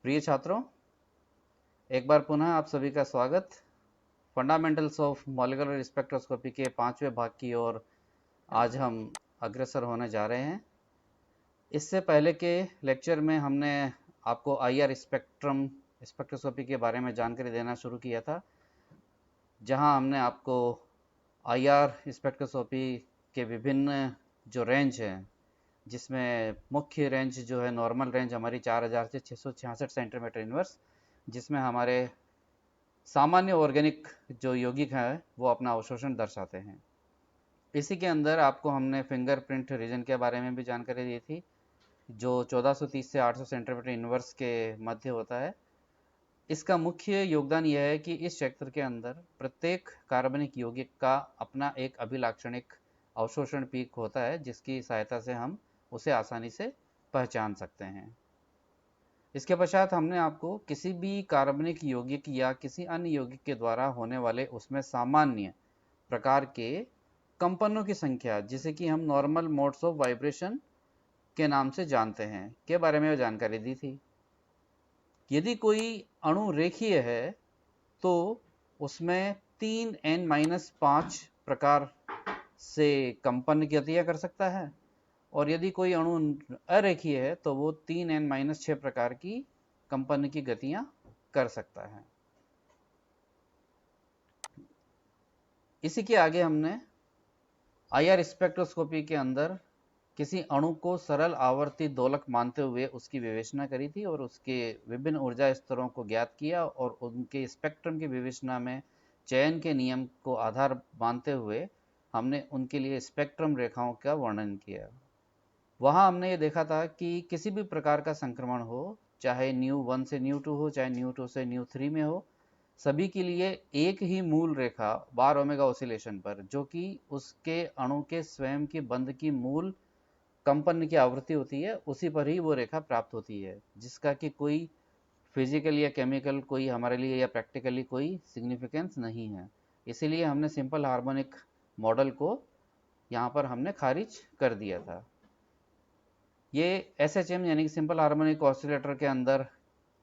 प्रिय छात्रों, एक बार पुनः आप सभी का स्वागत। फंडामेंटल्स ऑफ मॉलिक्यूलर स्पेक्ट्रोस्कोपी के 5वें भाग की ओर आज हम अग्रसर होने जा रहे हैं। इससे पहले के लेक्चर में हमने आपको आईआर स्पेक्ट्रोस्कोपी के बारे में जानकारी देना शुरू किया था, जहां हमने आपको आईआर स्पेक्ट्रोस्कोपी के विभिन्न जो रेंज हैं, जिसमें मुख्य रेंज जो है नॉर्मल रेंज हमारी 4000 से 666 सेंटीमीटर इनवर्स, जिसमें हमारे सामान्य ऑर्गेनिक जो यौगिक हैं वो अपना अवशोषण दर्शाते हैं। इसी के अंदर आपको हमने फिंगरप्रिंट रीजन के बारे में भी जानकारी दी थी, जो 1430 से 800 सेंटीमीटर इनवर्स के मध्य होता है। इसका मुख्य योगदान यह है कि इस क्षेत्र के अंदर प्रत्येक कार्बनिक यौगिक का अपना एक अभिलाक्षणिक अवशोषण पीक होता है, जिसकी सहायता से हम उसे आसानी से पहचान सकते हैं। इसके पश्चात हमने आपको किसी भी कार्बनिक यौगिक या किसी अन्य यौगिक के द्वारा होने वाले उसमें सामान्य प्रकार के कंपनों की संख्या, जिसे कि हम नॉर्मल मोड्स ऑफ वाइब्रेशन के नाम से जानते हैं, के बारे में जानकारी दी थी। यदि कोई अणु रेखीय है तो उसमें 3n-5 प्रकार से कंपन की गतियां कर सकता है, और यदि कोई अणु अरेखीय है तो वो 3n-6 प्रकार की कंपन की गतियां कर सकता है। इसी के आगे हमने आईआर स्पेक्ट्रोस्कोपी के अंदर किसी अणु को सरल आवर्ती दोलक मानते हुए उसकी विवेचना करी थी और उसके विभिन्न ऊर्जा स्तरों को ज्ञात किया, और उनके स्पेक्ट्रम की विवेचना में चयन के नियम को आधार मानते हुए हमने उनके लिए स्पेक्ट्रम रेखाओं का वर्णन किया। वहाँ हमने ये देखा था कि किसी भी प्रकार का संक्रमण हो, चाहे न्यू 1 से न्यू 2 हो, चाहे न्यू 2 से न्यू 3 में हो, सभी के लिए एक ही मूल रेखा बार ओमेगा ऑसिलेशन पर, जो कि उसके अणु के स्वयं की बंध की मूल कंपन की आवृत्ति होती है, उसी पर ही वो रेखा प्राप्त होती है, जिसका कि कोई फिजिकल या केमिकल कोई हमारे लिए या प्रैक्टिकली कोई सिग्निफिकेंस नहीं है। इसीलिए हमने सिंपल हार्मोनिक मॉडल को यहाँ पर हमने खारिज कर दिया था। ये SHM यानी कि सिंपल हार्मोनिक ऑसिलेटर के अंदर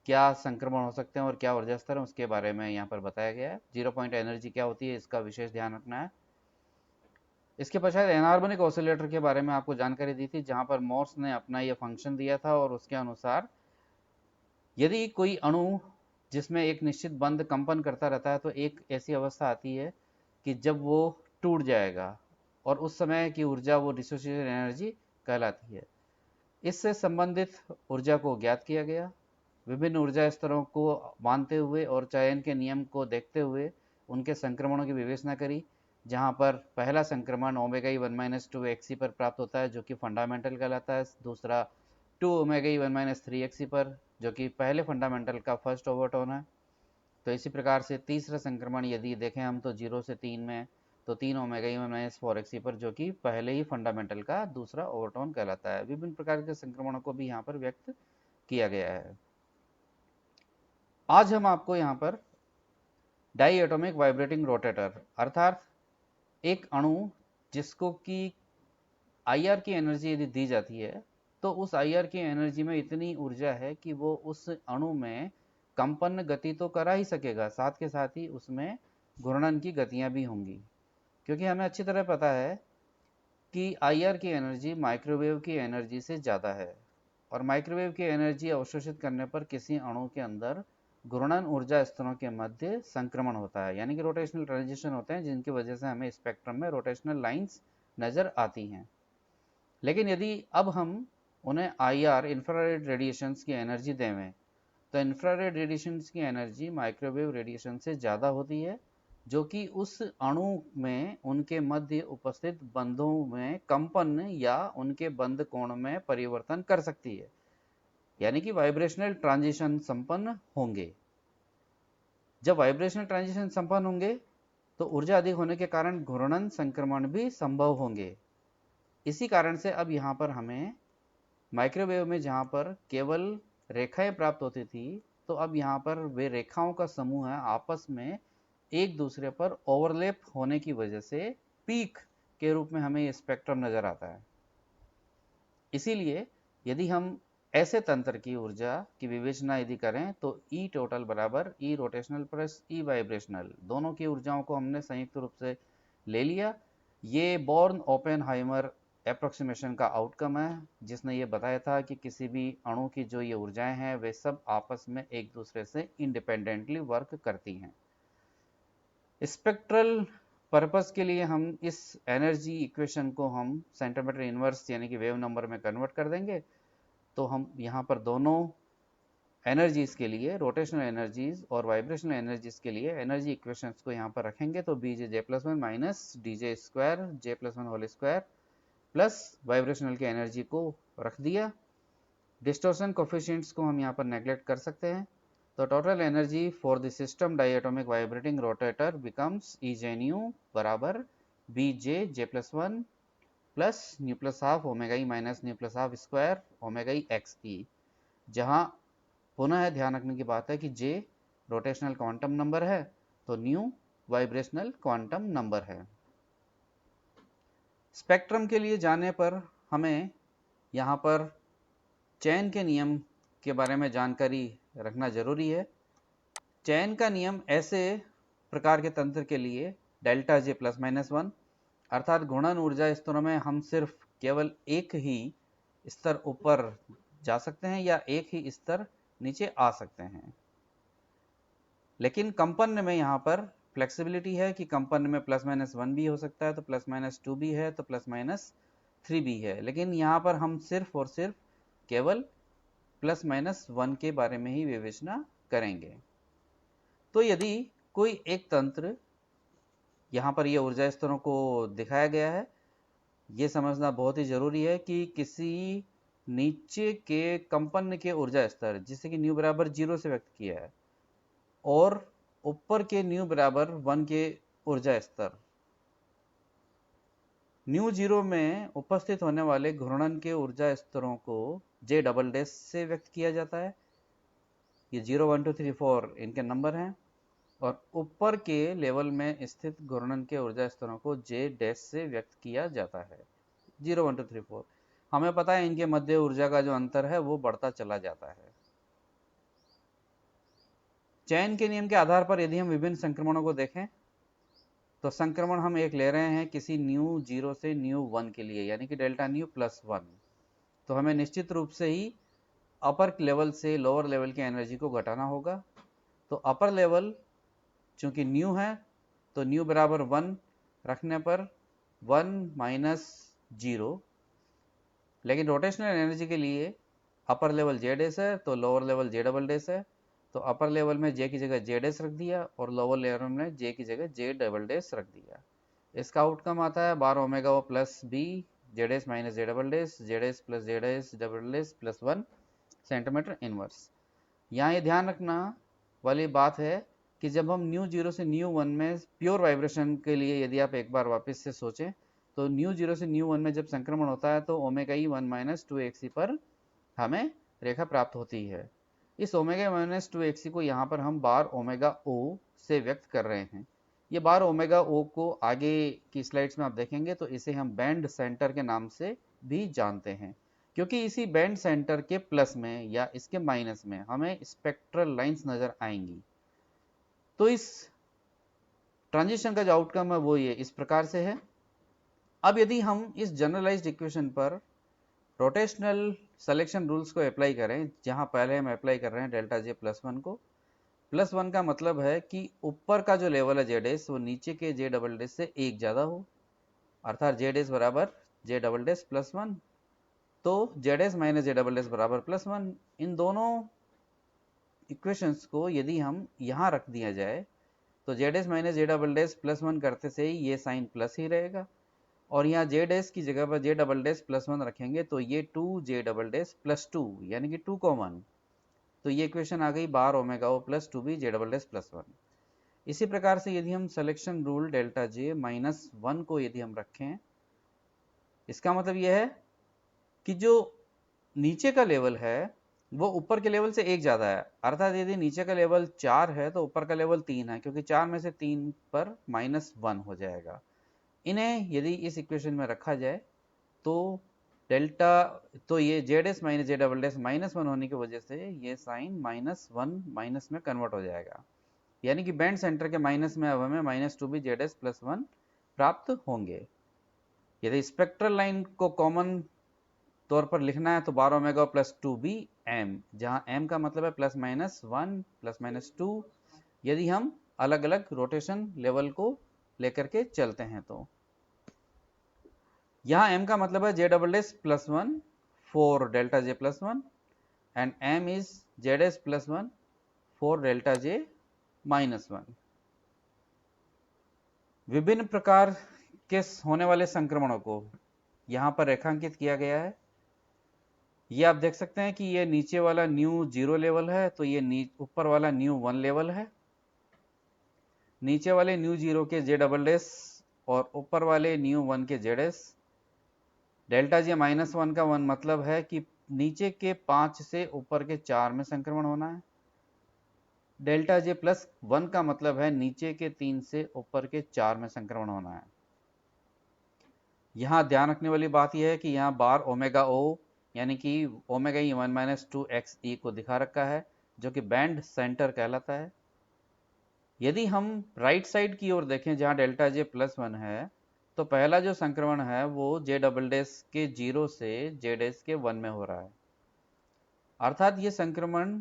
क्या संक्रमण हो सकते हैं और क्या ऊर्जा स्तर है, उसके बारे में यहाँ पर बताया गया है। 0 पॉइंट एनर्जी क्या होती है, इसका विशेष ध्यान रखना है। इसके पश्चात एनार्मोनिक ऑसिलेटर के बारे में आपको जानकारी दी थी, जहाँ पर मोर्स ने अपना ये फंक्शन दिया था, और उसके अनुसार यदि कोई अणु जिसमें एक निश्चित बंध कंपन करता रहता है, तो एक ऐसी अवस्था आती है कि जब वो टूट जाएगा, और उस समय की ऊर्जा वो डिसोसिएशन एनर्जी कहलाती है। इससे संबंधित ऊर्जा को ज्ञात किया गया। विभिन्न ऊर्जा स्तरों को मानते हुए और चयन के नियम को देखते हुए उनके संक्रमणों की विवेचना करी, जहां पर पहला संक्रमण ओमेगा-1 - 2 एक्सी पर प्राप्त होता है, जो कि फंडामेंटल कहलाता है। दूसरा 2 ओमेगा-1 - 3 एक्सी पर, जो कि पहले फंडामेंटल का फर्स्ट ओवरटोन है। तो इसी प्रकार से तीसरा संक्रमण यदि देखें हम तो 0 से 3 में, तो 3 ओमेगा-4 एक्सी पर, जो कि पहले ही फंडामेंटल का दूसरा ओवरटोन कहलाता है। विभिन्न प्रकार के संक्रमणों को भी यहाँ पर व्यक्त किया गया है। आज हम आपको यहाँ पर डाई एटॉमिक वाइब्रेटिंग रोटेटर, अर्थात एक अणु जिसको कि आईआर की एनर्जी यदि दी जाती है, तो उस आईआर की एनर्जी में इतनी ऊर्जा है कि वो उस अणु में कंपन गति तो करा ही सकेगा, साथ के साथ ही उसमें घूर्णन की गतियां भी होंगी। क्योंकि हमें अच्छी तरह पता है कि आईआर की एनर्जी माइक्रोवेव की एनर्जी से ज़्यादा है, और माइक्रोवेव की एनर्जी अवशोषित करने पर किसी अणु के अंदर घूर्णन ऊर्जा स्तरों के मध्य संक्रमण होता है, यानी कि रोटेशनल ट्रांजिशन होते हैं, जिनकी वजह से हमें स्पेक्ट्रम में रोटेशनल लाइंस नज़र आती हैं। लेकिन यदि अब हम उन्हें आईआर इंफ्रारेड रेडिएशंस की एनर्जी देवें, तो इंफ्रारेड रेडिएशंस की एनर्जी माइक्रोवेव रेडिएशन से ज़्यादा होती है, जो कि उस अणु में उनके मध्य उपस्थित बंधों में कंपन या उनके बंध कोण में परिवर्तन कर सकती है, यानी कि वाइब्रेशनल ट्रांजिशन संपन्न होंगे। जब वाइब्रेशनल ट्रांजिशन संपन्न होंगे तो ऊर्जा अधिक होने के कारण घूर्णन संक्रमण भी संभव होंगे। इसी कारण से अब यहाँ पर हमें माइक्रोवेव में जहाँ पर केवल रेखाएं प्राप्त होती थी, तो अब यहाँ पर वे रेखाओं का समूह है, आपस में एक दूसरे पर ओवरलैप होने की वजह से पीक के रूप में हमें ये स्पेक्ट्रम नजर आता है। इसीलिए यदि हम ऐसे तंत्र की ऊर्जा की विवेचना यदि करें तो ई टोटल बराबर ई रोटेशनल प्लस ई वाइब्रेशनल, दोनों की ऊर्जाओं को हमने संयुक्त रूप से ले लिया। ये बॉर्न ओपेनहाइमर अप्रोक्सीमेशन का आउटकम है, जिसने ये बताया था कि किसी भी अणु की जो ये ऊर्जाएं हैं वे सब आपस में एक दूसरे से इंडिपेंडेंटली वर्क करती हैं। स्पेक्ट्रल पर्पस के लिए हम इस एनर्जी इक्वेशन को हम सेंटीमीटर इनवर्स यानी कि वेव नंबर में कन्वर्ट कर देंगे। तो हम यहाँ पर दोनों एनर्जीज के लिए, रोटेशनल एनर्जीज और वाइब्रेशनल एनर्जीज के लिए एनर्जी इक्वेशंस को यहाँ पर रखेंगे। तो B J plus one minus D J square J plus one whole square plus vibrational की एनर्जी को रख दिया। डिस्टोर्शन कोफिशिएंट्स को हम यहाँ पर नेग्लेक्ट कर सकते हैं। तो total energy for the system diatomic vibrating rotator becomes E J nu बराबर B J plus one plus nu plus half omega E minus nu plus half square omega E X E, जहां पुनः ध्यान रखने की बात है कि जे rotational quantum number है तो न्यू वाइब्रेशनल क्वांटम नंबर है। स्पेक्ट्रम के लिए जाने पर हमें यहाँ पर चैन के नियम के बारे में जानकारी रखना जरूरी है। चैन का नियम ऐसे प्रकार के तंत्र के लिए delta J plus minus one, अर्थात घूर्णन ऊर्जा स्तरों में हम सिर्फ केवल एक ही स्तर ऊपर जा सकते हैं या एक ही स्तर नीचे आ सकते हैं। लेकिन कंपन में यहाँ पर फ्लेक्सिबिलिटी है कि कंपन में प्लस माइनस वन भी हो सकता है, तो प्लस माइनस टू भी है, तो प्लस माइनस थ्री भी है। लेकिन यहाँ पर हम सिर्फ और सिर्फ केवल प्लस माइनस वन के बारे में ही विवेचना करेंगे। तो यदि कोई एक तंत्र, यहाँ पर यह ऊर्जा स्तरों को दिखाया गया है, ये समझना बहुत ही जरूरी है कि किसी नीचे के कंपन के ऊर्जा स्तर, जिसे कि न्यू बराबर 0 से व्यक्त किया है, और ऊपर के न्यू बराबर 1 के ऊर्जा स्तर, न्यू 0 में उपस्थित होने वाले घूर्णन के ऊर्जा स्तरों को जे डबल डैश से व्यक्त किया जाता है। ये 0 1 2 3 4 इनके नंबर हैं, और ऊपर के लेवल में स्थित घूर्णन के ऊर्जा स्तरों को जे डैश से व्यक्त किया जाता है। 0 1 2 3 4 हमें पता है इनके मध्य ऊर्जा का जो अंतर है वो बढ़ता चला जाता है। चैन के नियम के आधार पर यदि हम विभिन्न संक्रमणों को देखें तो संक्रमण हम एक ले रहे हैं किसी न्यू 0 से न्यू 1 के लिए, यानी कि डेल्टा न्यू प्लस 1। तो हमें निश्चित रूप से ही अपर लेवल से लोअर लेवल की एनर्जी को घटाना होगा। तो अपर लेवल चूंकि न्यू है तो न्यू बराबर 1 रखने पर 1 माइनस 0, लेकिन रोटेशनल एनर्जी के लिए अपर लेवल जे डैश है तो लोअर लेवल जे डबल डैश है। तो अपर लेवल में जे की जगह जे डैश रख दिया और लोअर लेवल में जे की जगह जे डबल डैश रख दिया। इसका आउटकम आता है 12 omega O plus B J dash minus J double dash J dash plus J dash double dash plus 1 centimetre inverse. यहाँ ये ध्यान रखना वाली बात है कि जब हम न्यू 0 से न्यू 1 में प्योर वाइब्रेशन के लिए यदि आप एक बार वापस से सोचें तो न्यू 0 से न्यू 1 में जब संक्रमण होता है तो ओमेगा ई 1 माइनस 2 एक्सी पर हमें रेखा प्राप्त होती है। इस ओमेगा माइनस 2 एक्सी को यहाँ पर हम बार ओमेगा ओ से व्यक्त कर रहे हैं। ये बार ओमेगा ओ को आगे की स्लाइड्स में आप देखेंगे तो इसे हम बैंड सेंटर के नाम से भी जानते हैं, क्योंकि इसी बैंड सेंटर के प्लस में या इसके माइनस में हमें स्पेक्ट्रल लाइंस नजर आएंगी। तो इस ट्रांजिशन का जो आउटकम है वो ये इस प्रकार से है। अब यदि हम इस जनरलाइज्ड इक्वेशन पर रोटेशनल सिलेक्शन रूल्स को अप्लाई करें, जहां पहले हम अप्लाई कर रहे हैं डेल्टा जे प्लस 1 को, प्लस 1 का मतलब है कि ऊपर का जो लेवल है जे डैश वो नीचे के जे डबल डैश से एक ज्यादा हो, अर्थात जे डैश बराबर जे डबल डैश प्लस 1। तो जे dash minus J double dash बराबर प्लस 1। इन दोनों इक्वेशंस को यदि हम यहां रख दिया जाए तो जे dash minus J double dash plus 1 करते से ही ये साइन प्लस ही रहेगा, और यहाँ जे डैश की जगह पर जे डबल डैश प्लस 1 रखेंगे तो ये 2 जे डबल डैश प्लस 2 यानी कि 2 कॉमन। तो ये इक्वेशन आ गई बार ओमेगा ओ प्लस 2b जे डबल डैश प्लस 1। इसी प्रकार से यदि हम selection rule delta J minus 1 को यदि हम रखें, इसका मतलब यह है कि जो नीचे का लेवल है वो ऊपर के लेवल से एक ज्यादा है, अर्थात यदि नीचे का लेवल 4 है तो ऊपर का लेवल 3 है, क्योंकि 4 में से 3 पर माइनस 1 हो जाएगा। इन्हें यदि इस इक्वेशन में रखा जाए तो डेल्टा, तो ये Z S minus J double S minus one होने की वजह से ये साइन माइनस वन माइनस में कन्वर्ट हो जाएगा, यानी कि बैंड सेंटर के माइनस में अब हमें minus two B Z S plus one प्राप्त होंगे। यदि स्पेक्ट्रल लाइन को कॉमन तौर पर लिखना है तो bar omega plus two B M, जहां एम का मतलब है plus minus one plus minus two, यदि हम अलग अलग रोटेशन लेवल को लेकर के चलते हैं तो। यहाँ m का मतलब है J double S plus one for delta J plus one and m is Z S plus one for delta J minus one. विभिन्न प्रकार के होने वाले संक्रमणों को यहाँ पर रेखांकित किया गया है। ये आप देख सकते हैं कि ये नीचे वाला न्यू जीरो लेवल है, तो ये ऊपर वाला न्यू वन लेवल है। नीचे वाले न्यू जीरो के जे डबल एस और ऊपर वाले न्यू वन के Z S. Delta J minus one का वन मतलब है कि नीचे के 5 से ऊपर के 4 में संक्रमण होना है। डेल्टा जे प्लस वन का मतलब है नीचे के 3 से ऊपर के 4 में संक्रमण होना है। यहाँ ध्यान रखने वाली बात यह है कि यहाँ बार ओमेगा ओ यानी कि omega E one minus two X E को दिखा रखा है, जो कि बैंड सेंटर कहलाता है। यदि हम राइट साइड की ओर देखें जहाँ डेल्टा जे प्लस वन है, तो पहला जो संक्रमण है वो जे डबल डैश के जीरो से जे डैश के वन में हो रहा है, अर्थात ये संक्रमण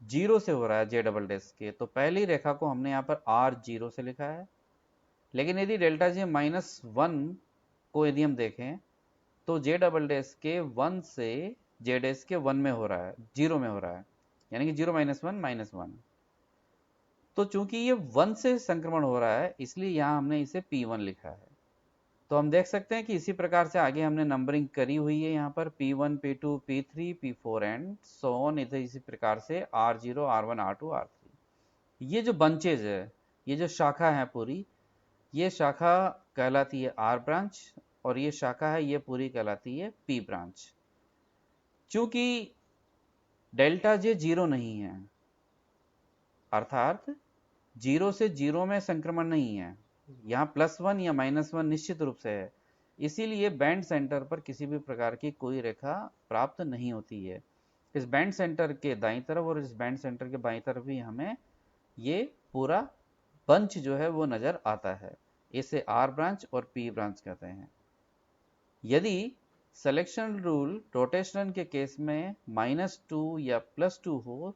जीरो से हो रहा है जे डबल डैश के, तो पहली रेखा को हमने यहाँ पर आर जीरो से लिखा है। लेकिन यदि डेल्टा जे माइनस वन को यदि हम देखें तो जे डबल डैश के वन से जे डैश के वन में हो रहा है, जीरो में हो रहा है, यानी कि zero minus one minus one. तो चूंकि ये वन से संक्रमण हो रहा है इसलिए यहाँ हमने इसे P1 लिखा है। तो हम देख सकते हैं कि इसी प्रकार से आगे हमने नंबरिंग करी हुई है, यहाँ पर P1 P2 P3 P4 and so on, इसी प्रकार से R0 R1 R2 R3। ये जो बंचेज है, ये जो शाखा है पूरी, ये शाखा कहलाती है R ब्रांच और ये शाखा है ये पूरी कहलाती है P ब्रांच। चूंकि डेल्टा जे जीरो नहीं है, अर्थात जीरो से जीरो में संक्रमण नहीं है, यहाँ प्लस वन या माइनस वन निश्चित रूप से है, इसीलिए बैंड सेंटर पर किसी भी प्रकार की कोई रेखा प्राप्त नहीं होती है। इस बैंड सेंटर के दाईं तरफ और इस बैंड सेंटर के बाईं तरफ भी हमें ये पूरा बंच जो है वो नजर आता है। इसे आर ब्रांच और पी ब्रांच कहते हैं। यदि सिलेक्शन रूल रोटेशन के केस में -2 या +2 हो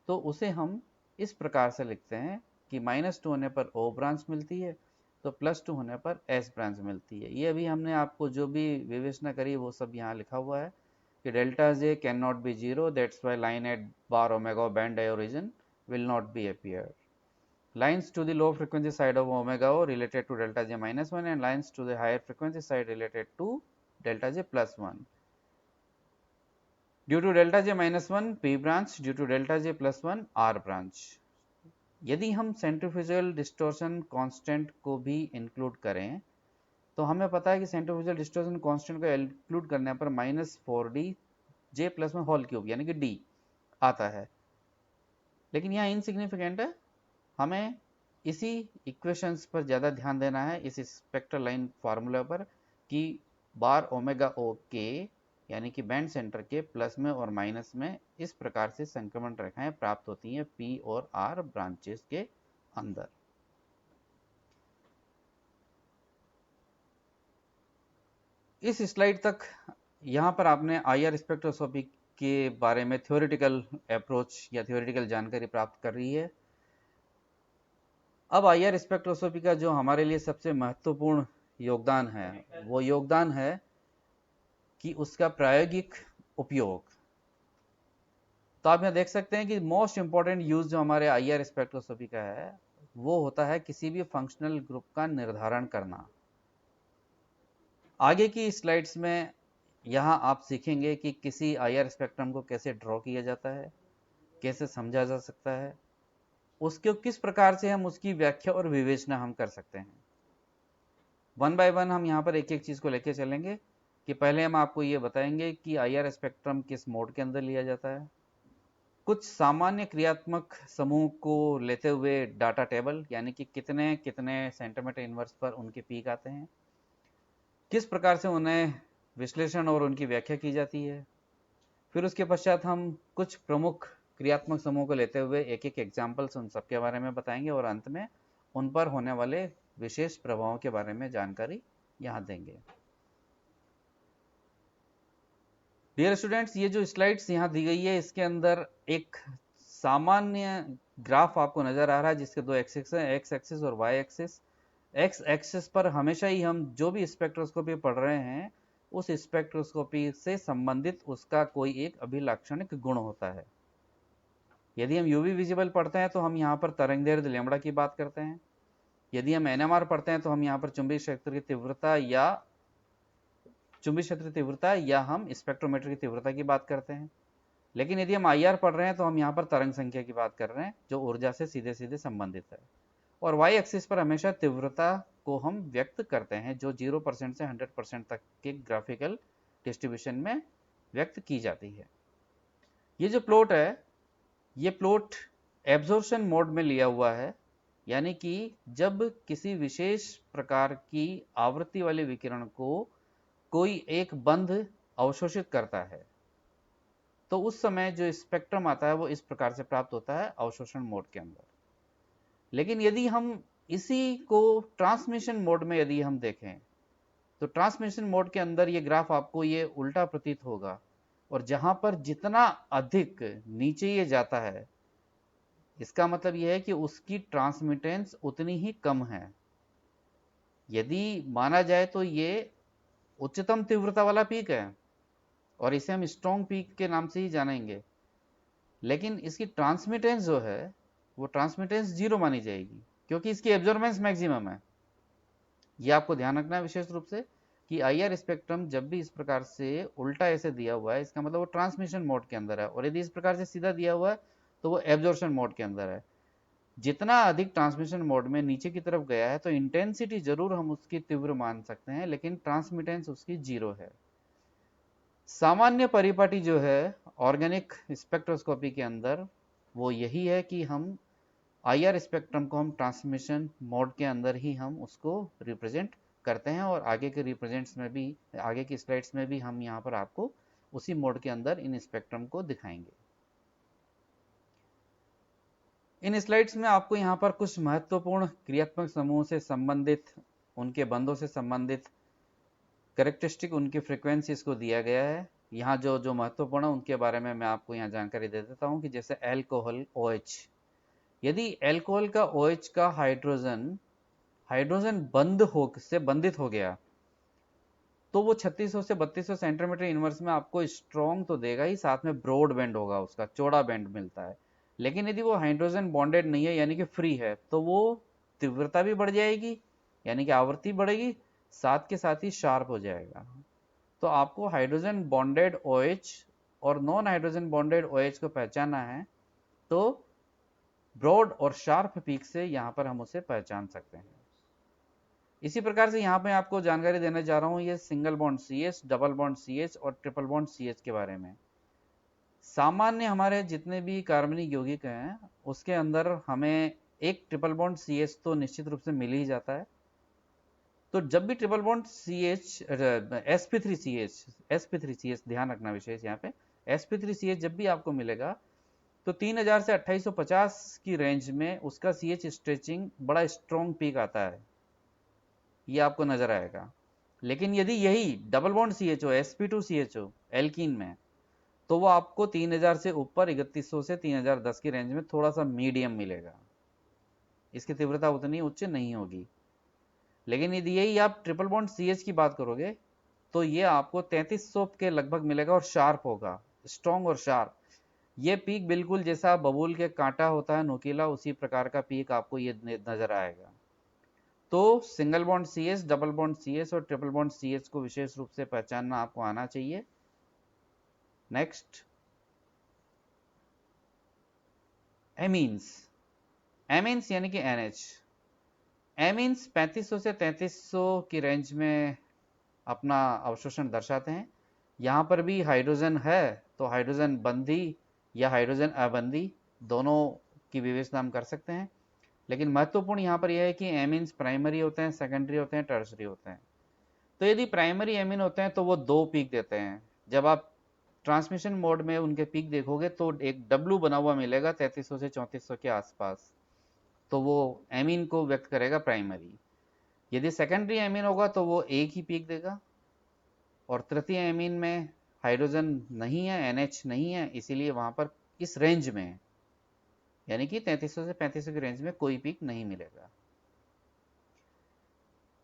तो उसे हम इस प्रकार से लिखते हैं कि -2 होने पर O ब्रांच मिलती है, तो +2 होने पर S ब्रांच मिलती है। ये अभी हमने आपको जो भी विवेचना करी वो सब यहाँ लिखा हुआ है कि delta J can not be zero, that's why line at bar omega band die origin will not be appear. Lines to the low frequency side of omega O related to delta J minus 1 and lines to the higher frequency side related to delta J plus 1. Due to delta J minus 1 P branch, due to delta J plus 1 R branch. यदि हम centrifugal distortion constant को भी include करें तो हमें पता है कि सेंट्रीफ्यूगल डिस्टॉर्शन कांस्टेंट को इंक्लूड करने पर -4d J प्लस में होल क्यूब यानी कि D आता है, लेकिन यहाँ इनसिग्निफिकेंट है। हमें इसी इक्वेशंस पर ज़्यादा ध्यान देना है, इस स्पेक्ट्रल लाइन फार्मूला पर, कि बार ओमेगा ओ के यानी कि बैंड सेंटर के प्लस में और माइनस में इस प्रकार से संक्रमण रेखाएं प्राप्त होती हैं पी और आर ब्रांचेस के अंदर। इस स्लाइड तक यहाँ पर आपने आईआर स्पेक्ट्रोस्कोपी के बारे में थ्योरेटिकल अप्रोच या थ्योरेटिकल जानकारी प्राप्त कर रही है। अब आईआर स्पेक्ट्रोस्कोपी का जो हमारे लिए सबसे महत्वपूर्ण योगदान है वो योगदान है कि उसका प्रायोगिक उपयोग। तो आप यहाँ देख सकते हैं कि मोस्ट इंपॉर्टेंट यूज जो हमारे आईआर स्पेक्ट्रोस्कोपी का है वो होता है किसी भी फंक्शनल ग्रुप का निर्धारण करना। आगे की स्लाइड्स में यहाँ आप सीखेंगे कि किसी आईआर स्पेक्ट्रम को कैसे ड्रॉ किया जाता है, कैसे समझा जा सकता है, उसको किस प्रकार से हम उसकी व्याख्या और विवेचना हम कर सकते हैं। वन बाय वन हम यहाँ पर एक एक चीज को लेके चलेंगे कि पहले हम आपको ये बताएंगे कि आईआर स्पेक्ट्रम किस मोड के अंदर लिया जाता है, कुछ सामान्य क्रियात्मक समूह को लेते हुए डाटा टेबल यानी कि कितने कितने सेंटीमीटर इनवर्स पर उनके पीक आते हैं, किस प्रकार से उन्हें विश्लेषण और उनकी व्याख्या की जाती है। फिर उसके पश्चात हम कुछ प्रमुख क्रियात्मक समूह को लेते हुए एक एक एग्जाम्पल्स उन सबके बारे में बताएंगे और अंत में उन पर होने वाले विशेष प्रभावों के बारे में जानकारी यहाँ देंगे। डियर स्टूडेंट्स, ये जो स्लाइड्स यहाँ दी गई है इसके अंदर एक सामान्य ग्राफ आपको नजर आ रहा है जिसके दो एक्सिस हैं, एक्स एक्सिस और वाई एक्सिस। एक्स एक्सिस पर हमेशा ही हम जो भी स्पेक्ट्रोस्कोपी पढ़ रहे हैं उस स्पेक्ट्रोस्कोपी से संबंधित उसका कोई एक अभिलाक्षणिक गुण होता है। यदि हम यूवी विजिबल पढ़ते हैं तो हम यहाँ पर तरंगदैर्घ्य लैम्ब्डा की बात करते हैं। यदि हम एनएमआर पढ़ते हैं तो हम यहाँ पर चुंबकीय क्षेत्र की तीव्रता या हम स्पेक्ट्रोमीटर की तीव्रता की बात करते हैं। लेकिन यदि हम आईआर पढ़ रहे हैं तो हम यहाँ पर तरंग संख्या की बात कर रहे हैं जो ऊर्जा से सीधे सीधे संबंधित है। और वाई एक्सिस पर हमेशा तीव्रता को हम व्यक्त करते हैं जो 0% से 100% तक के ग्राफिकल डिस्ट्रीब्यूशन में व्यक्त की जाती है। ये जो प्लॉट है ये प्लॉट एब्जॉर्प्शन मोड में लिया हुआ है, यानी कि जब किसी विशेष प्रकार की आवृत्ति वाले विकिरण को कोई एक बंध अवशोषित करता है तो उस समय जो स्पेक्ट्रम आता है वो इस प्रकार से प्राप्त होता है अवशोषण मोड के अंदर। लेकिन यदि हम इसी को ट्रांसमिशन मोड में यदि हम देखें तो ट्रांसमिशन मोड के अंदर ये ग्राफ आपको ये उल्टा प्रतीत होगा और जहां पर जितना अधिक नीचे ये जाता है इसका मतलब यह है कि उसकी ट्रांसमिटेंस उतनी ही कम है। यदि माना जाए तो ये उच्चतम तीव्रता वाला पीक है और इसे हम स्ट्रॉन्ग पीक के नाम से ही जानेंगे, लेकिन इसकी ट्रांसमिटेंस जो है वो ट्रांसमिटेंस 0 मानी जाएगी क्योंकि इसकी एब्जॉर्बेंस मैक्सिमम है। ये आपको ध्यान रखना है विशेष रूप से कि आईआर स्पेक्ट्रम जब भी इस प्रकार से उल्टा ऐसे दिया हुआ है इसका मतलब वो ट्रांसमिशन मोड के अंदर है, और यदि इस प्रकार से सीधा दिया हुआ है तो वो एब्जॉर्प्शन मोड के अंदर है। जितना अधिक ट्रांसमिशन मोड में नीचे की तरफ गया है तो इंटेंसिटी जरूर हम उसकी तीव्र मान सकते हैं लेकिन ट्रांसमिटेंस उसकी 0 है। सामान्य परिपाटी जो है ऑर्गेनिक स्पेक्ट्रोस्कोपी के अंदर वो यही है कि हम आईआर स्पेक्ट्रम को हम ट्रांसमिशन मोड के अंदर ही हम उसको रिप्रेजेंट करते हैं और आगे के रिप्रेजेंट्स में भी, आगे की स्लाइड्स में भी हम यहाँ पर आपको उसी मोड के अंदर इन स्पेक्ट्रम को दिखाएंगे। इन स्लाइड्स में आपको यहाँ पर कुछ महत्वपूर्ण क्रियात्मक समूह से संबंधित, उनके बंधों से संबंधित कैरेक्टरिस्टिक, उनकी फ्रीक्वेंसीज को दिया गया है। यहाँ जो जो महत्वपूर्ण है उनके बारे में मैं आपको यहाँ जानकारी दे देता हूँ कि जैसे एल्कोहल OH, यदि एल्कोहल का OH का हाइड्रोजन बंधित हो गया तो वो 3600 से 3200 सेंटीमीटर इनवर्स में आपको स्ट्रॉन्ग तो देगा ही, साथ में ब्रॉड बैंड होगा, उसका चौड़ा बैंड मिलता है। लेकिन यदि वो हाइड्रोजन बॉन्डेड नहीं है यानी कि फ्री है तो वो तीव्रता भी बढ़ जाएगी यानी कि आवृत्ति बढ़ेगी, साथ के साथ ही शार्प हो जाएगा। तो आपको हाइड्रोजन बॉन्डेड OH और नॉन हाइड्रोजन बॉन्डेड OH को पहचानना है तो ब्रॉड और शार्प पीक से यहाँ पर हम उसे पहचान सकते हैं। इसी प्रकार से यहाँ पे आपको जानकारी देने जा रहा हूँ ये single bond CH, double bond CH और ट्रिपल बॉन्ड CH के बारे में। सामान्य हमारे जितने भी कार्बनिक यौगिक हैं उसके अंदर हमें एक ट्रिपल बॉन्ड CH तो निश्चित रूप से मिल ही जाता है। तो जब भी ट्रिपल बॉन्ड sp3CH ध्यान रखना विशेष यहाँ पे, sp3CH जब भी आपको मिलेगा तो 3000 से 2850 की रेंज में उसका CH स्ट्रेचिंग बड़ा स्ट्रॉन्ग पीक आता है, ये आपको नजर आएगा। लेकिन यदि यही double bond CH sp2CH alkene में तो वो आपको 3000 से ऊपर 3100 से 3010 की रेंज में थोड़ा सा मीडियम मिलेगा, इसकी तीव्रता उतनी उच्च नहीं होगी। लेकिन यदि यही आप ट्रिपल बॉन्ड CH की बात करोगे तो ये आपको 3300 के लगभग मिलेगा और शार्प होगा, स्ट्रॉन्ग और शार्प। ये पीक बिल्कुल जैसा बबूल के कांटा होता है नुकीला, उसी प्रकार का पीक आपको ये नजर आएगा। तो single bond CH, double bond CH और ट्रिपल बॉन्ड CH को विशेष रूप से पहचानना आपको आना चाहिए। नेक्स्ट, एमीन्स यानी कि NH। एमीन्स 3500 से 3300 की रेंज में अपना अवशोषण दर्शाते हैं। यहाँ पर भी हाइड्रोजन है तो हाइड्रोजन बंधी या हाइड्रोजन अबंधी दोनों की विवेचना हम कर सकते हैं। लेकिन महत्वपूर्ण यहाँ पर यह है कि एमीन्स प्राइमरी होते हैं, सेकेंडरी होते हैं, टर्शरी होते हैं। तो यदि प्राइमरी एमिन होते हैं तो वो 2 पीक देते हैं। जब आप ट्रांसमिशन मोड में उनके पीक देखोगे तो एक डब्लू बना हुआ मिलेगा 3300 से 3400 के आसपास, तो वो एमीन को व्यक्त करेगा प्राइमरी। यदि सेकेंडरी एमीन होगा तो वो एक ही पीक देगा, और तृतीय एमीन में हाइड्रोजन नहीं है, NH नहीं है, इसीलिए वहां पर इस रेंज में, यानी कि 3300 से 3500 की रेंज में कोई पीक नहीं मिलेगा।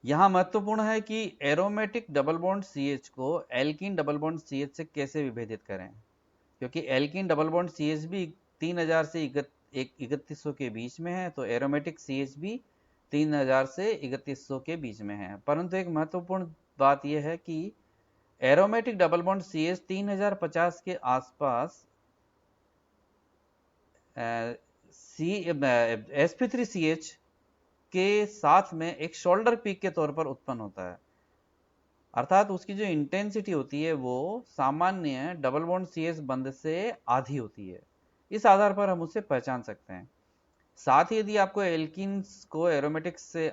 यहां महत्वपूर्ण है कि एरोमेटिक डबल बॉन्ड CH को एल्कीन डबल बॉन्ड CH से कैसे विभेदित करें, क्योंकि एल्कीन डबल बॉन्ड CH भी 3000 से 3100 के बीच में है, तो एरोमेटिक CH भी 3000 से 3100 के बीच में है। परंतु एक महत्वपूर्ण बात यह है कि एरोमेटिक डबल बॉन्ड CH 3050 के आसपास sp3CH के साथ में एक शोल्डर पीक के तौर पर उत्पन्न होता है, अर्थात उसकी जो इंटेंसिटी होती है वो सामान्य डबल बॉन्ड CH बंध से आधी होती है। इस आधार पर हम उसे पहचान सकते हैं। साथ ही यदि आपको एल्कीन्स को एरोमेटिक से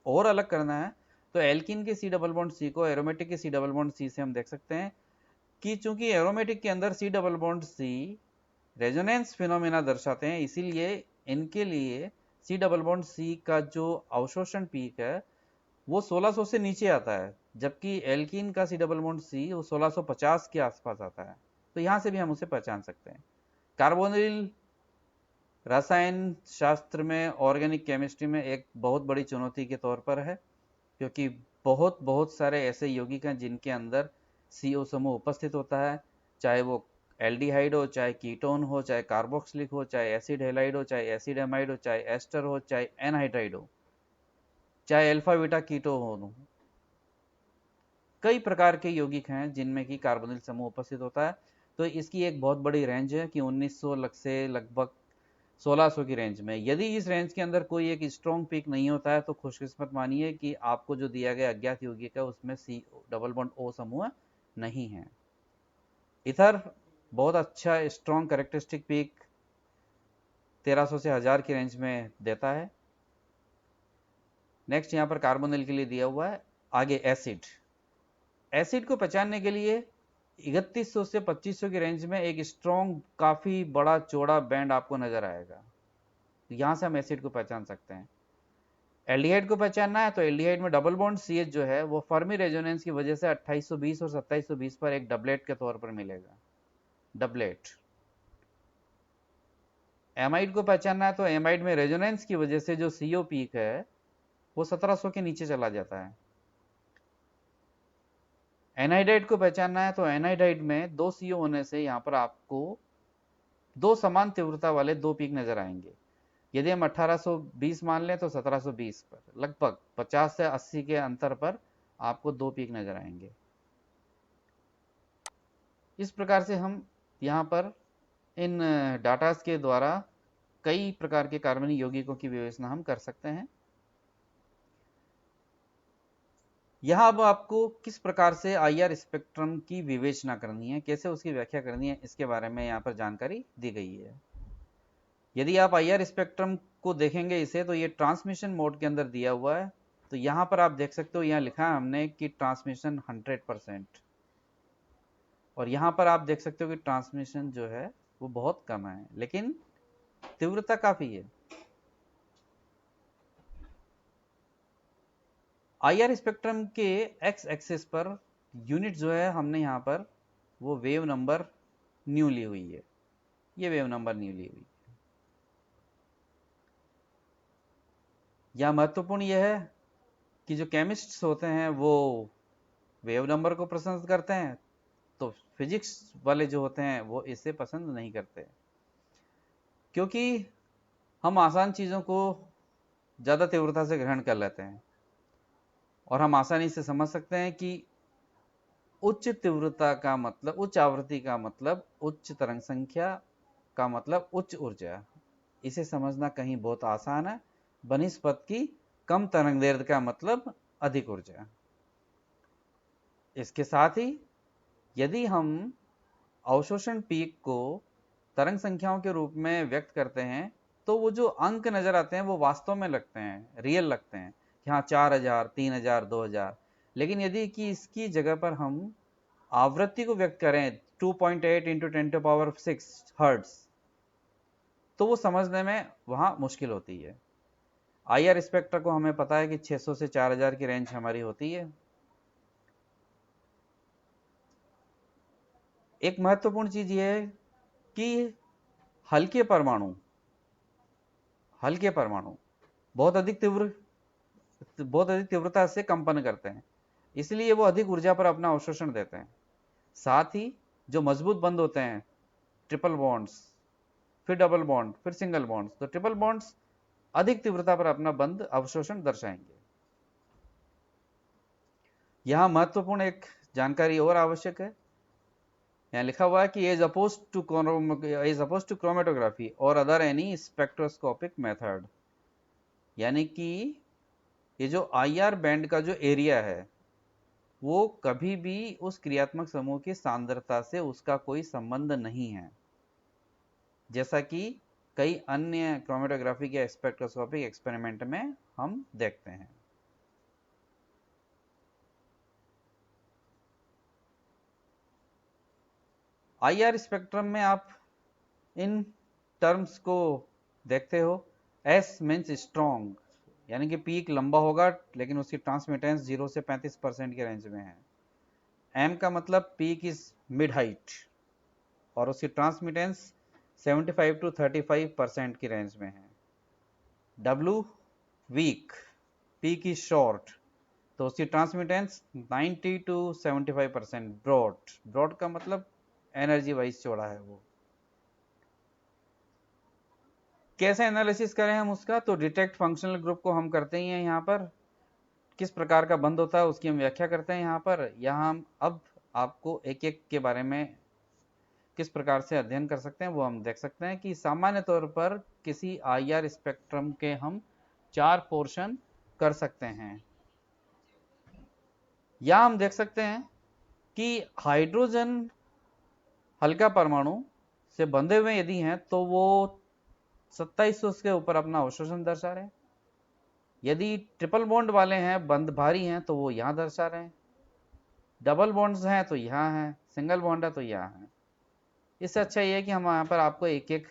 और अलग करना है तो एल्कीन के C डबल बॉन्ड C को एरोमेटिक के C डबल बॉन्ड C से हम देख सकते हैं कि चूंकि एरोमेटिक के अंदर C double bond C resonance phenomena दर्शाते हैं, इसीलिए इनके लिए C डबल बॉन्ड C का जो अवशोषण पीक है वो 1600 से नीचे आता है, जबकि एल्कीन का C डबल बॉन्ड C वो 1650 के आसपास आता है। तो यहां से भी हम उसे पहचान सकते हैं। कार्बोनिल रसायन शास्त्र में, ऑर्गेनिक केमिस्ट्री में एक बहुत बड़ी चुनौती के तौर पर है, क्योंकि बहुत सारे ऐसे यौगिक हैं जिनके अंदर CO समूह उपस्थित होता है, चाहे वो एल्डिहाइड हो, चाहे कीटोन हो, चाहे कार्बोक्सिलिक हो, चाहे एसिड हेलाइड हो, चाहे एसिड एमाइड हो, चाहे एस्टर हो, चाहे एनहाइड्राइड हो, चाहे अल्फा बीटा कीटो हो। कई प्रकार के यौगिक हैं जिनमें कि कार्बोनिल समूह उपस्थित होता है। तो इसकी एक बहुत बड़ी रेंज है कि 1900 से लगभग 1600 की रेंज में। यदि इस रेंज के अंदर कोई एक स्ट्रॉन्ग पीक नहीं होता है तो खुशकिस्मत मानिए कि आपको जो दिया गया अज्ञात यौगिक है उसमें C डबल बॉन्ड O समूह नहीं है। इथर बहुत अच्छा स्ट्रॉन्ग कैरेक्टरिस्टिक पीक 1300 से 1000 की रेंज में देता है। नेक्स्ट यहाँ पर कार्बोनिल के लिए दिया हुआ है। आगे एसिड को पहचानने के लिए 3100 से 2500 की रेंज में एक स्ट्रॉन्ग काफी बड़ा चौड़ा बैंड आपको नजर आएगा, तो यहां से हम एसिड को पहचान सकते हैं। एल्डिहाइड को पहचानना है तो एल्डिहाइड में डबल बॉन्ड CH जो है वो फर्मी रेजोनेंस की वजह से 2820 और 2720 पर एक डबलेट के तौर पर मिलेगा, डबलेट। एमाइड को पहचानना है तो एमाइड में रेजोनेंस की वजह से जो CO पीक है वो 1700 के नीचे चला जाता है। एनहाइड्राइड को पहचानना है तो एनहाइड्राइड में 2 CO होने से यहाँ पर आपको 2 समान तीव्रता वाले 2 पीक नजर आएंगे। यदि हम 1820 मान लें तो 1720 पर लगभग 50 से 80 के अंतर पर आपको 2 पीक नजर आएंगे। इस प्रकार से हम यहाँ पर इन डाटास के द्वारा कई प्रकार के कार्बनिक यौगिकों की विवेचना हम कर सकते हैं। यहाँ अब आपको किस प्रकार से IR स्पेक्ट्रम की विवेचना करनी है, कैसे उसकी व्याख्या करनी है, इसके बारे में यहाँ पर जानकारी दी गई है। यदि आप IR स्पेक्ट्रम को देखेंगे इसे, तो ये ट्रांसमिशन मोड के अंदर दिया हुआ है। तो यहाँ पर आप देख सकते हो, यहाँ लिखा है हमने कि ट्रांसमिशन 100%, और यहाँ पर आप देख सकते हो कि ट्रांसमिशन जो है वो बहुत कम है, लेकिन तीव्रता काफी है। IR स्पेक्ट्रम के एक्स एक्सिस पर यूनिट जो है हमने यहाँ पर वो वेव नंबर न्यू ली हुई है, ये वेव नंबर न्यू ली हुई है। यहाँ महत्वपूर्ण यह है कि जो केमिस्ट्स होते हैं वो वेव नंबर को पसंद करते हैं, तो फिजिक्स वाले जो होते हैं वो इसे पसंद नहीं करते, क्योंकि हम आसान चीज़ों को ज़्यादा तीव्रता से ग्रहण कर लेते हैं, और हम आसानी से समझ सकते हैं कि उच्च तीव्रता का मतलब, उच्च आवृत्ति का मतलब उच्च तरंग संख्या का मतलब उच्च ऊर्जा। इसे समझना कहीं बहुत आसान है, बनिस्पत की कम तरंग दैर्ध्य का मतलब अधिक ऊर्जा। इसके साथ ही यदि हम अवशोषण पीक को तरंग संख्याओं के रूप में व्यक्त करते हैं तो वो जो अंक नजर आते हैं वो वास्तव में लगते हैं, रियल लगते हैं कि हाँ 4000, 3000, 2000, लेकिन यदि कि इसकी जगह पर हम आवृत्ति को व्यक्त करें 2.8 इंटू 10⁻6 हर्ट्ज, तो वो समझने में वहां मुश्किल होती है। IR स्पेक्ट्रा को हमें पता है कि 600 से 4000 की रेंज हमारी होती है। एक महत्वपूर्ण चीज ये है कि हल्के परमाणु बहुत अधिक तीव्रता से कंपन करते हैं, इसलिए वो अधिक ऊर्जा पर अपना अवशोषण देते हैं। साथ ही जो मजबूत बंध होते हैं, ट्रिपल बॉन्ड्स, फिर डबल बॉन्ड, फिर सिंगल बॉन्ड्स, तो ट्रिपल बॉन्ड्स अधिक तीव्रता पर अपना बंध अवशोषण दर्शाएंगे। यहां महत्वपूर्ण एक जानकारी और आवश्यक है। यहाँ लिखा हुआ है कि एज अपोज टू क्रोमेटोग्राफी और अदर एनी स्पेक्ट्रोस्कोपिक मेथड, यानी कि ये जो IR बैंड का जो एरिया है वो कभी भी उस क्रियात्मक समूह की सांद्रता से उसका कोई संबंध नहीं है, जैसा कि कई अन्य क्रोमेटोग्राफी या स्पेक्ट्रोस्कोपिक एक्सपेरिमेंट में हम देखते हैं। IR स्पेक्ट्रम में आप इन टर्म्स को देखते हो। S मीन्स स्ट्रॉन्ग, यानी कि पीक लंबा होगा लेकिन उसकी ट्रांसमिटेंस 0 से 35% के रेंज में है। M का मतलब पीक इज मिड हाइट और उसकी ट्रांसमिटेंस 75 टू 35% की रेंज में है। W weak, peak is short, तो उसकी ट्रांसमिटेंस 90 टू 75%। ब्रॉड का मतलब एनर्जी वाइज चौड़ा है वो। कैसे एनालिसिस करें हम उसका, तो डिटेक्ट फंक्शनल ग्रुप को हम करते ही हैं। यहाँ पर किस प्रकार का बंध होता है उसकी हम व्याख्या करते हैं। यहाँ हम अब आपको एक एक के बारे में किस प्रकार से अध्ययन कर सकते हैं वो हम देख सकते हैं कि सामान्य तौर पर किसी IR स्पेक्ट्रम के हम 4 पोर्शन कर सकते हैं। यहाँ हम देख सकते हैं कि हाइड्रोजन हल्का परमाणु से बंधे हुए यदि हैं तो वो 2700 के ऊपर अपना अवशोषण दर्शा रहे हैं। यदि ट्रिपल बॉन्ड वाले हैं, बंध भारी हैं, तो वो यहां दर्शा रहे हैं। डबल बॉन्ड्स हैं तो यहाँ है, सिंगल बॉन्ड है तो यहाँ है। इससे अच्छा ये है कि हम यहाँ पर आपको एक एक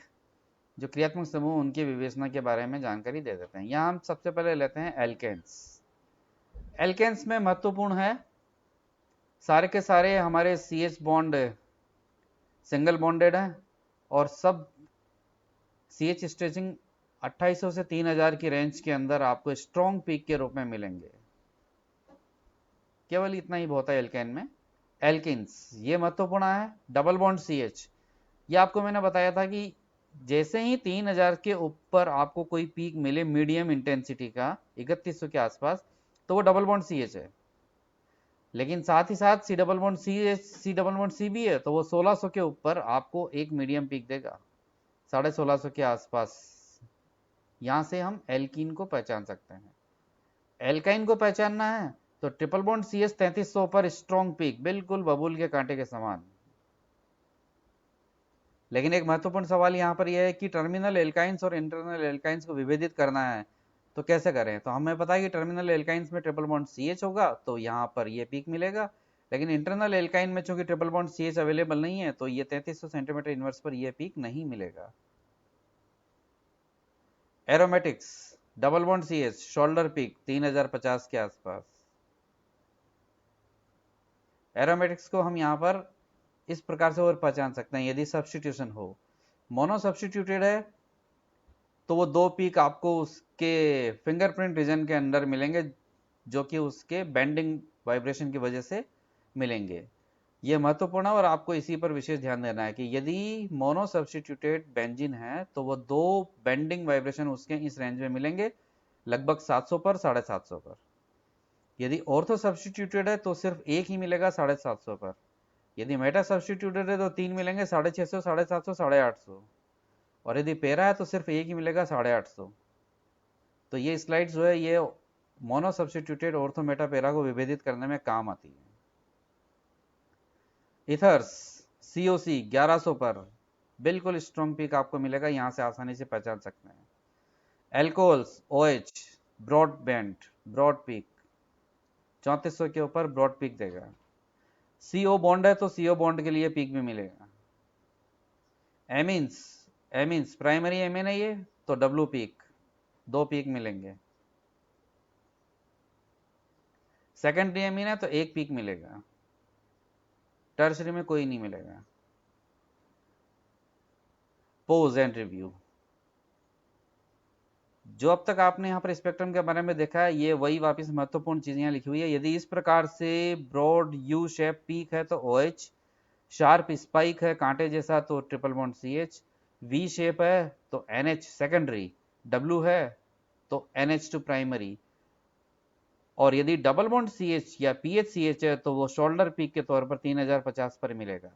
जो क्रियात्मक समूह उनकी विवेचना के बारे में जानकारी दे देते हैं। यहाँ हम सबसे पहले लेते हैं एल्केन्स। एल्केन्स में महत्वपूर्ण है सारे के सारे हमारे CH बॉन्ड सिंगल बॉन्डेड है और सब CH स्ट्रेचिंग 2800 से 3000 की रेंज के अंदर आपको स्ट्रॉन्ग पीक के रूप में मिलेंगे। केवल इतना ही बहुत है एल्केन में। एल्किन्स ये महत्वपूर्ण है। डबल बॉन्ड CH, ये आपको मैंने बताया था कि जैसे ही 3000 के ऊपर आपको कोई पीक मिले मीडियम इंटेंसिटी का 3100 के आसपास, तो वो डबल बॉन्ड CH है। लेकिन साथ ही साथ सी डबल बॉन्ड C भी है, तो वो 1600 के ऊपर आपको एक मीडियम पीक देगा 1650 के आसपास। यहां से हम एल्कीन को पहचान सकते हैं। एल्काइन को पहचानना है तो ट्रिपल बॉन्ड CH 3300 पर स्ट्रॉन्ग पीक, बिल्कुल बबूल के कांटे के समान। लेकिन एक महत्वपूर्ण सवाल यहाँ पर यह है कि टर्मिनल एल्काइंस और इंटरनल एल्काइंस को विभेदित करना है तो कैसे करें। तो हमें पता है कि टर्मिनल एल्काइंस में ट्रिपल बॉन्ड CH होगा तो यहाँ पर ये पीक मिलेगा, लेकिन इंटरनल एल्काइन में चूंकि ट्रिपल बॉन्ड CH अवेलेबल नहीं है तो ये 3300 सेंटीमीटर इनवर्स पर यह पीक नहीं मिलेगा। Aromatics, double bond CH shoulder peak 3050 के आसपास। एरोमेटिक्स को हम यहाँ पर इस प्रकार से और पहचान सकते हैं यदि सब्स्टिट्यूशन हो। मोनो सब्स्टिट्यूटेड है तो वो 2 पीक आपको उसके फिंगरप्रिंट रीजन के अंदर मिलेंगे जो कि उसके बेंडिंग वाइब्रेशन की वजह से मिलेंगे। ये महत्वपूर्ण है और आपको इसी पर विशेष ध्यान देना है कि यदि मोनो सब्स्टिट्यूटेड बेंजीन है तो वो 2 बेंडिंग वाइब्रेशन उसके इस रेंज में मिलेंगे, लगभग 700 पर 750 पर। यदि ऑर्थो सब्स्टिट्यूटेड है तो सिर्फ एक ही मिलेगा 750 पर। यदि मेटा सब्स्टिट्यूटेड है तो 3 मिलेंगे 650, 750, 850, और यदि पेरा है तो सिर्फ एक ही मिलेगा 850। तो ये स्लाइड जो है ये मोनो सब्स्टिट्यूटेड ऑर्थो मेटा पेरा को विभेदित करने में काम आती है। इथर्स COC 1100 पर बिल्कुल स्ट्रॉन्ग पीक आपको मिलेगा, यहां से आसानी से पहचान सकते हैं। Alcohols OH broad peak. 3400 के ऊपर ब्रॉड पीक देगा। CO बॉन्ड है तो CO बॉन्ड के लिए पीक भी मिलेगा। एमीन्स, एमीन्स प्राइमरी एमीन है ये, तो W पीक, 2 पीक मिलेंगे। सेकेंडरी एमीन है तो 1 पीक मिलेगा, टर्शरी में कोई नहीं मिलेगा। पोज एंड रिव्यू, जो अब तक आपने यहाँ पर स्पेक्ट्रम के बारे में देखा है, ये वही वापस महत्वपूर्ण चीजें यहाँ लिखी हुई है। यदि इस प्रकार से ब्रॉड यू शेप पीक है तो OH, शार्प स्पाइक है कांटे जैसा तो triple bond CH, V shape है तो NH सेकेंडरी, W है तो NH2 प्राइमरी, और यदि डबल बॉन्ड CH या PHCH है तो वो शोल्डर पीक के तौर पर 3050 पर मिलेगा।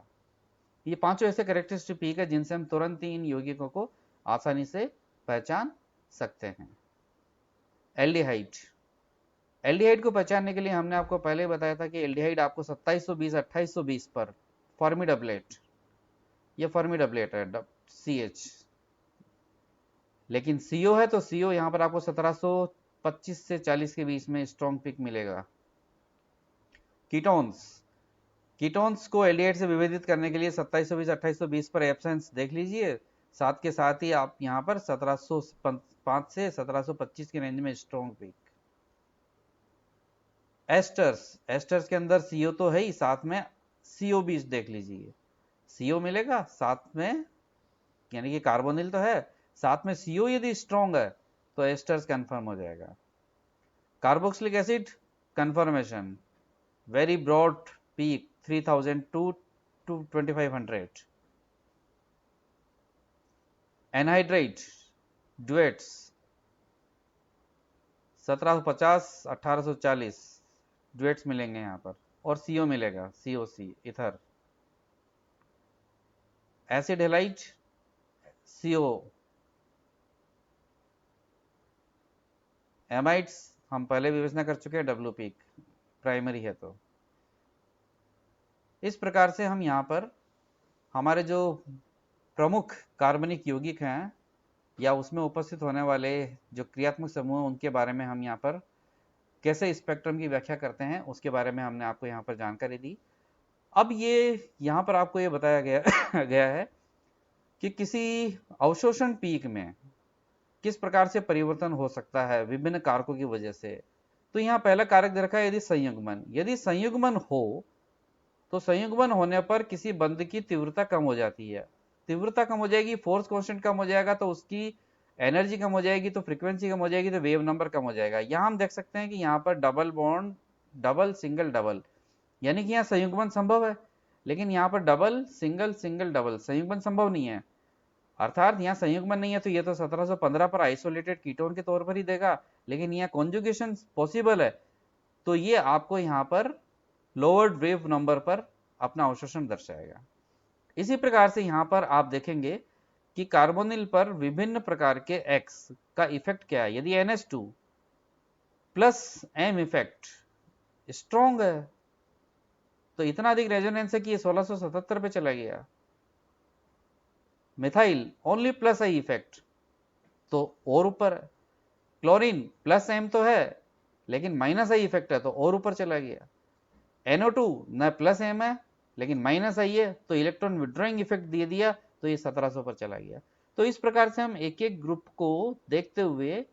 ये पांचों ऐसे कैरेक्टरिस्टिक पीक है जिनसे हम तुरंत ही इन यौगिकों को आसानी से पहचान सकते हैं। एल्डिहाइड, एल्डिहाइड को पहचानने के लिए हमने आपको पहले बताया था कि एल्डिहाइड आपको 2720-2820 पर फॉर्मिडबलेट, ये फॉर्मिडबलेट है CH, लेकिन CO है तो CO यहां पर आपको 1725 से 40 के बीच में स्ट्रॉन्ग पिक मिलेगा। कीटोन्स, कीटोन्स को एल्डिहाइड से विभेदित करने के लिए 2720-2820 पर एब्सेंस देख लीजिए, साथ के साथ ही आप यहां पर 1705 से 1725 के रेंज में स्ट्रॉन्ग पिक। एस्टर्स, एस्टर्स के अंदर CO तो है ही, साथ में CO भी देख लीजिए, CO मिलेगा साथ में, यानी कि कार्बोनिल तो है, साथ में CO यदि स्ट्रॉन्ग है तो एस्टर्स कंफर्म हो जाएगा। Carboxylic acid confirmation, very broad peak 3000 to 2500। Anhydride duets 1750-1840 duets मिलेंगे यहाँ पर, और CO मिलेगा COC ether. Acid halide CO, amides हम पहले विवेचना कर चुके हैं, W पीक प्राइमरी है तो। इस प्रकार से हम यहाँ पर हमारे जो प्रमुख कार्बनिक यौगिक हैं या उसमें उपस्थित होने वाले जो क्रियात्मक समूह उनके बारे में हम यहाँ पर कैसे स्पेक्ट्रम की व्याख्या करते हैं उसके बारे में हमने आपको यहाँ पर जानकारी दी। अब ये यहाँ पर आपको ये बताया गया गया है कि किसी अवशोषण पीक में किस प्रकार से परिवर्तन हो सकता है विभिन्न कारकों की वजह से। तो यहाँ पहला कारक दे रखा है यदि संयुग्मन, यदि संयुग्मन हो तो संयुग्मन होने पर किसी बंध की तीव्रता कम हो जाती है, तीव्रता कम हो जाएगी, फोर्स कांस्टेंट कम हो जाएगा तो उसकी एनर्जी कम हो जाएगी, तो फ्रीक्वेंसी कम हो जाएगी, तो वेव नंबर कम हो जाएगा। यहाँ हम देख सकते हैं कि यहाँ पर double bond, double single double, यानी कि यहाँ संयुग्मन संभव है, लेकिन यहाँ पर डबल सिंगल सिंगल डबल संयुग्मन संभव नहीं है। अर्थात यहाँ संयुग्मन नहीं है तो ये तो 1715 पर आइसोलेटेड कीटोन के तौर पर ही देगा, लेकिन यहाँ कॉन्जुगेशन पॉसिबल है तो ये आपको यहाँ पर लोअर्ड वेव नंबर पर अपना अवशोषण दर्शाएगा। इसी प्रकार से यहाँ पर आप देखेंगे कि कार्बोनिल पर विभिन्न प्रकार के X का इफेक्ट क्या है। यदि NH2 plus M effect strong है तो इतना अधिक रेजोनेंस है कि ये 1677 पे चला गया। Methyl only plus I effect तो और ऊपर, क्लोरीन प्लस M तो है लेकिन माइनस I इफेक्ट है तो और ऊपर चला गया। NO2 न प्लस M है लेकिन माइनस I है तो इलेक्ट्रॉन विड्रॉइंग इफेक्ट दे दिया तो ये 1700 पर चला गया। तो इस प्रकार से हम एक एक ग्रुप को देखते हुए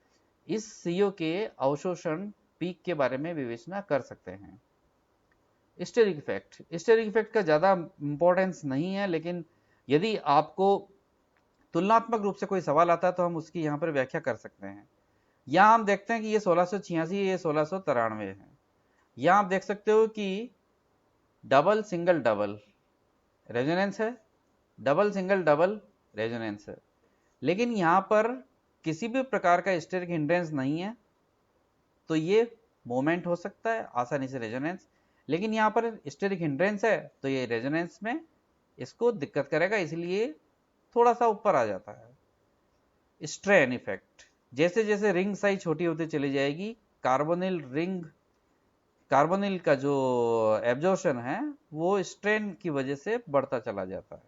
इस CO के अवशोषण पीक के बारे में विवेचना कर सकते हैं। स्टेरिक इफेक्ट, स्टेरिक इफेक्ट का ज्यादा इंपॉर्टेंस नहीं है, लेकिन यदि आपको तुलनात्मक रूप से कोई सवाल आता है तो हम उसकी यहाँ पर व्याख्या कर सकते हैं। यहाँ हम देखते हैं कि ये 1686, ये 1693 है। यहाँ आप देख सकते हो कि डबल सिंगल डबल रेजोनेंस है, डबल सिंगल डबल रेजोनेंस है, लेकिन यहाँ पर किसी भी प्रकार का स्टेरिक हिंड्रेंस नहीं है तो ये मोमेंट हो सकता है आसानी से रेजोनेंस, लेकिन यहाँ पर स्टेरिक हिंड्रेंस है तो ये रेजोनेंस में इसको दिक्कत करेगा, इसलिए थोड़ा सा ऊपर आ जाता है। स्ट्रेन इफेक्ट, जैसे जैसे रिंग साइज छोटी होती चली जाएगी कार्बोनिल का जो एब्जॉर्प्शन है वो स्ट्रेन की वजह से बढ़ता चला जाता है।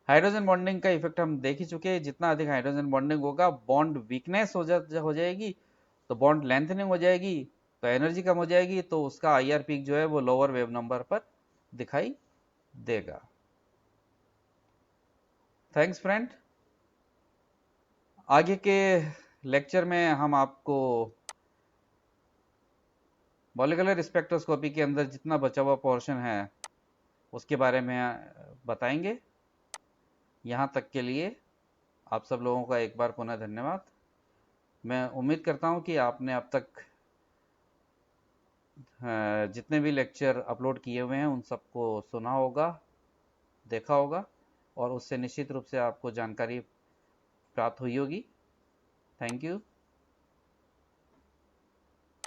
हाइड्रोजन बॉन्डिंग का इफेक्ट हम देख ही चुके हैं, जितना अधिक हाइड्रोजन बॉन्डिंग होगा बॉन्ड वीकनेस हो जाएगी तो बॉन्ड लेंथनिंग हो जाएगी, तो एनर्जी कम हो जाएगी तो उसका आईआर पीक जो है वो लोअर वेव नंबर पर दिखाई देगा। Thanks friend. आगे के लेक्चर में हम आपको मॉलिक्यूलर स्पेक्ट्रोस्कोपी के अंदर जितना बचा हुआ पोर्शन है उसके बारे में बताएंगे। यहाँ तक के लिए आप सब लोगों का एक बार पुनः धन्यवाद। मैं उम्मीद करता हूँ कि आपने अब तक जितने भी लेक्चर अपलोड किए हुए हैं उन सबको सुना होगा, देखा होगा और उससे निश्चित रूप से आपको जानकारी प्राप्त हुई होगी। Thank you.